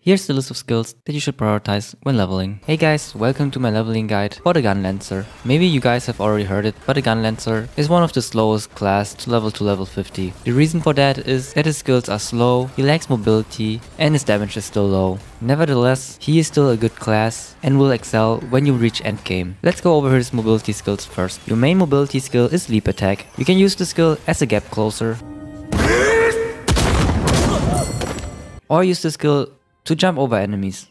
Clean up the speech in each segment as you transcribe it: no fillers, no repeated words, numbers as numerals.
Here's the list of skills that you should prioritize when leveling. Hey guys, welcome to my leveling guide for the Gunlancer. Maybe you guys have already heard it, but the Gunlancer is one of the slowest class to level 50. The reason for that is that his skills are slow, he lacks mobility, and his damage is still low. Nevertheless, he is still a good class and will excel when you reach endgame. Let's go over his mobility skills first. Your main mobility skill is leap attack. You can use the skill as a gap closer, or use the skill to jump over enemies.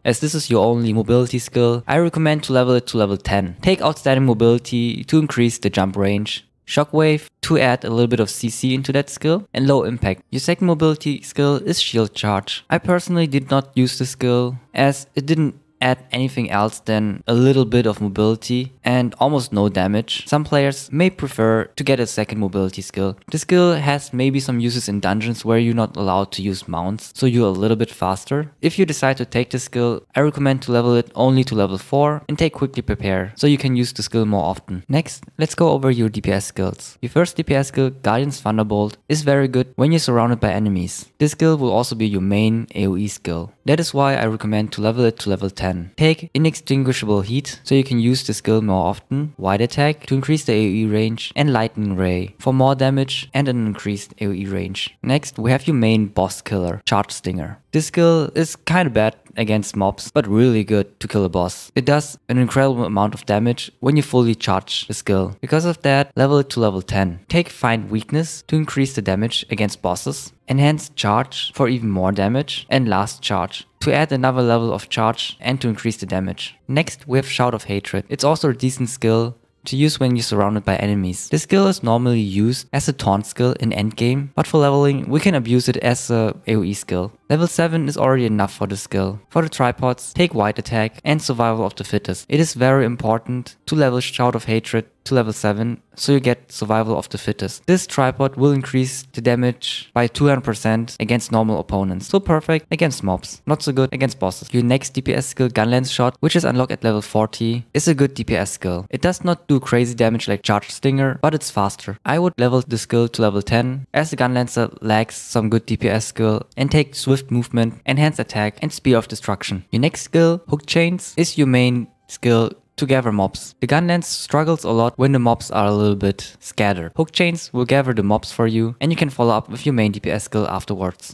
As this is your only mobility skill, I recommend to level it to level 10. Take outstanding mobility to increase the jump range, shockwave to add a little bit of CC into that skill, and low impact. Your second mobility skill is shield charge. I personally did not use this skill as it didn't add anything else than a little bit of mobility and almost no damage. Some players may prefer to get a second mobility skill. The skill has maybe some uses in dungeons where you're not allowed to use mounts, so you're a little bit faster. If you decide to take this skill, I recommend to level it only to level 4 and take quickly prepare, so you can use the skill more often. Next, let's go over your DPS skills. Your first DPS skill, Guardian's Thunderbolt, is very good when you're surrounded by enemies. This skill will also be your main AoE skill. That is why I recommend to level it to level 10. Take Inextinguishable Heat, so you can use the skill more often, Wide Attack to increase the AoE range, and Lightning Ray for more damage and an increased AoE range. Next, we have your main boss killer, Charge Stinger. This skill is kinda bad against mobs, but really good to kill a boss. It does an incredible amount of damage when you fully charge the skill. Because of that, level it to level 10. Take Find Weakness to increase the damage against bosses, Enhanced Charge for even more damage, and Last Charge to add another level of charge and to increase the damage. Next, we have Shout of Hatred. It's also a decent skill to use when you're surrounded by enemies. This skill is normally used as a taunt skill in endgame, but for leveling, we can abuse it as a AoE skill. Level 7 is already enough for the skill. For the tripods, take Wide Attack and Survival of the Fittest. It is very important to level Shout of Hatred to level 7, so you get Survival of the Fittest. This tripod will increase the damage by 200% against normal opponents. So perfect against mobs, not so good against bosses. Your next DPS skill, Gunlance Shot, which is unlocked at level 40, is a good DPS skill. It does not do crazy damage like Charge Stinger, but it's faster. I would level the skill to level 10, as the Gunlancer lacks some good DPS skill, and take Swift Movement, Enhanced Attack, and Spear of Destruction. Your next skill, Hook Chains, is your main skill to gather mobs. The Gunlance struggles a lot when the mobs are a little bit scattered. Hook Chains will gather the mobs for you, and you can follow up with your main DPS skill afterwards.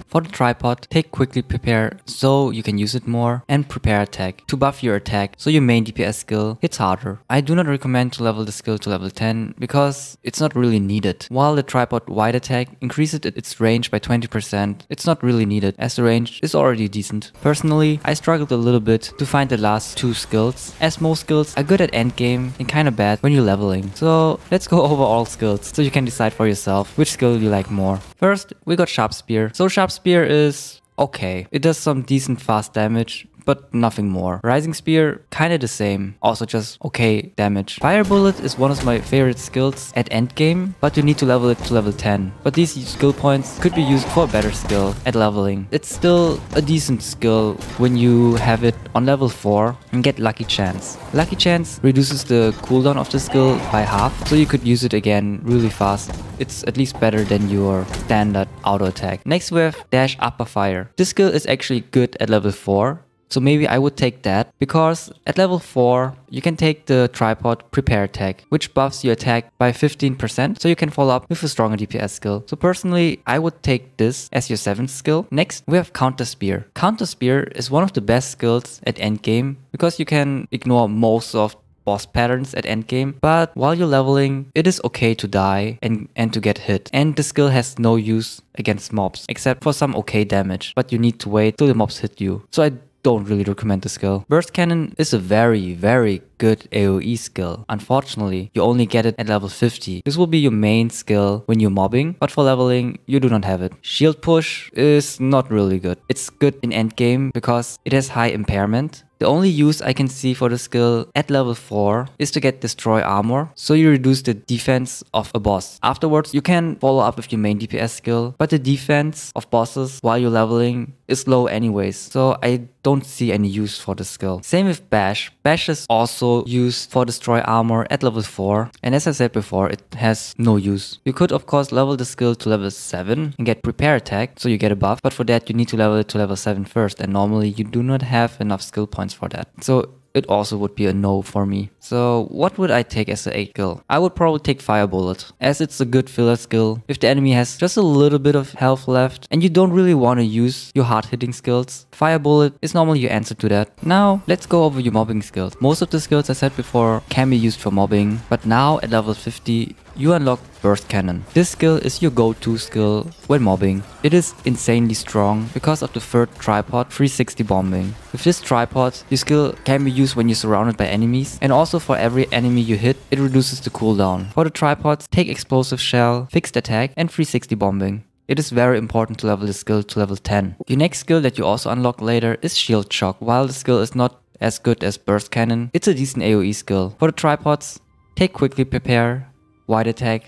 For the tripod, take Quickly Prepare so you can use it more, and Prepare Attack to buff your attack so your main DPS skill hits harder. I do not recommend to level the skill to level 10 because it's not really needed. While the tripod Wide Attack increases its range by 20%, it's not really needed as the range is already decent. Personally, I struggled a little bit to find the last two skills, as most skills are good at endgame and kinda bad when you're leveling. So let's go over all skills so you can decide for yourself which skill you like more. First, we got Sharp Spear. So Sharp Spear is okay. It does some decent fast damage, but nothing more. Rising Spear, kinda the same, also just okay damage. Fire Bullet is one of my favorite skills at endgame, but you need to level it to level 10. But these skill points could be used for a better skill at leveling. It's still a decent skill when you have it on level 4 and get Lucky Chance. Lucky Chance reduces the cooldown of the skill by half, so you could use it again really fast. It's at least better than your standard auto attack. Next we have Dash Upper Fire. This skill is actually good at level 4. So maybe I would take that, because at level 4 you can take the tripod Prepare Attack, which buffs your attack by 15%, so you can follow up with a stronger DPS skill. So personally, I would take this as your 7th skill. Next, we have Counter Spear. Counter Spear is one of the best skills at endgame, because you can ignore most of boss patterns at endgame, but while you're leveling, it is okay to die and to get hit. And the skill has no use against mobs, except for some okay damage, but you need to wait till the mobs hit you. So I don't really recommend the skill. Burst Cannon is a very good AoE skill. Unfortunately, you only get it at level 50. This will be your main skill when you're mobbing, but for leveling, you do not have it. Shield Push is not really good. It's good in endgame because it has high impairment. The only use I can see for the skill at level 4 is to get Destroy Armor, so you reduce the defense of a boss. Afterwards, you can follow up with your main DPS skill, but the defense of bosses while you're leveling is low anyways, so I don't see any use for the skill. Same with Bash. Bash is also used for destroy armor at level 4, and as I said before, it has no use. You could of course level the skill to level 7 and get prepare attack, so you get a buff, but for that you need to level it to level 7 first, and normally you do not have enough skill points for that. So it also would be a no for me. So what would I take as the 8th skill? I would probably take Fire Bullet, as it's a good filler skill. If the enemy has just a little bit of health left and you don't really want to use your hard hitting skills, Fire Bullet is normally your answer to that. Now let's go over your mobbing skills. Most of the skills I said before can be used for mobbing, but now at level 50 you unlock Burst Cannon. This skill is your go-to skill when mobbing. It is insanely strong because of the third tripod 360 bombing. With this tripod, your skill can be used when you're surrounded by enemies, and also for every enemy you hit, it reduces the cooldown. For the tripods, take Explosive Shell, Fixed Attack and 360 bombing. It is very important to level this skill to level 10. The next skill that you also unlock later is Shield Shock. While the skill is not as good as Burst Cannon, it's a decent AoE skill. For the tripods, take Quickly Prepare, Wide Attack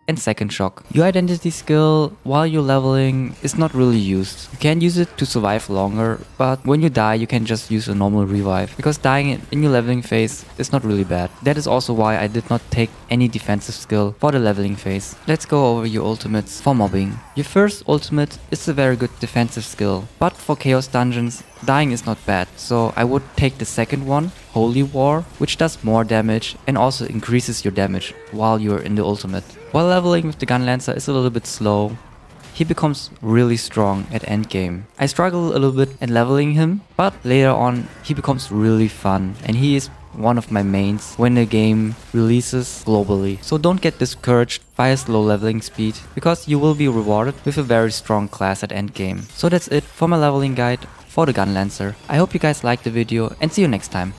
and Second Shock. Your identity skill while you're leveling is not really used. You can use it to survive longer, but when you die you can just use a normal revive, because dying in your leveling phase is not really bad. That is also why I did not take any defensive skill for the leveling phase. Let's go over your ultimates for mobbing. Your first ultimate is a very good defensive skill, but for chaos dungeons dying is not bad, so I would take the second one, Holy War, which does more damage and also increases your damage while you're in the ultimate. While leveling with the Gunlancer is a little bit slow, he becomes really strong at endgame. I struggle a little bit in leveling him, but later on he becomes really fun and he is one of my mains when the game releases globally. So don't get discouraged by a slow leveling speed, because you will be rewarded with a very strong class at endgame. So that's it for my leveling guide for the Gunlancer. I hope you guys liked the video and see you next time.